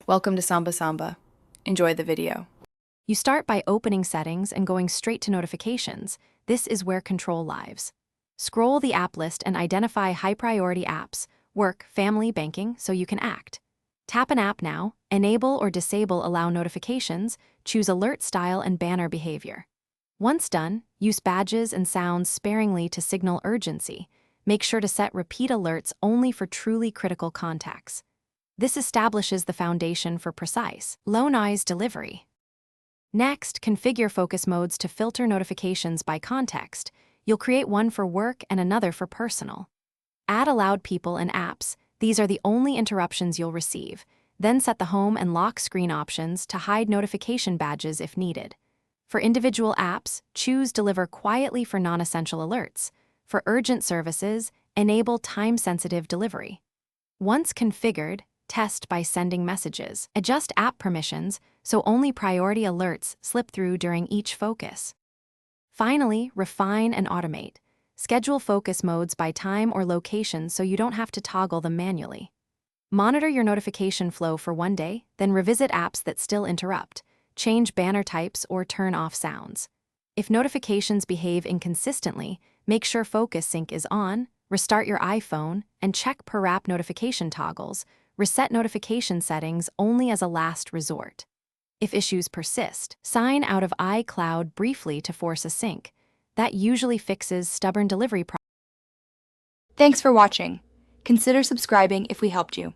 Welcome to Samba Samba. Enjoy the video. You start by opening Settings and going straight to Notifications. This is where control lives. Scroll the app list and identify high-priority apps, work, family, banking, so you can act. Tap an app now, enable or disable allow notifications, choose alert style and banner behavior. Once done, use badges and sounds sparingly to signal urgency. Make sure to set repeat alerts only for truly critical contacts. This establishes the foundation for precise, low-noise delivery. Next, configure focus modes to filter notifications by context. You'll create one for work and another for personal. Add allowed people and apps. These are the only interruptions you'll receive. Then set the home and lock screen options to hide notification badges if needed. For individual apps, choose Deliver quietly for non-essential alerts. For urgent services, enable time-sensitive delivery. Once configured, test by sending messages. Adjust app permissions so only priority alerts slip through during each focus. Finally, refine and automate. Schedule focus modes by time or location so you don't have to toggle them manually. Monitor your notification flow for one day, then revisit apps that still interrupt. Change banner types or turn off sounds. If notifications behave inconsistently, make sure Focus Sync is on, restart your iPhone, and check per app notification toggles. Reset notification settings only as a last resort. If issues persist, sign out of iCloud briefly to force a sync. That usually fixes stubborn delivery problems. Thanks for watching. Consider subscribing if we helped you.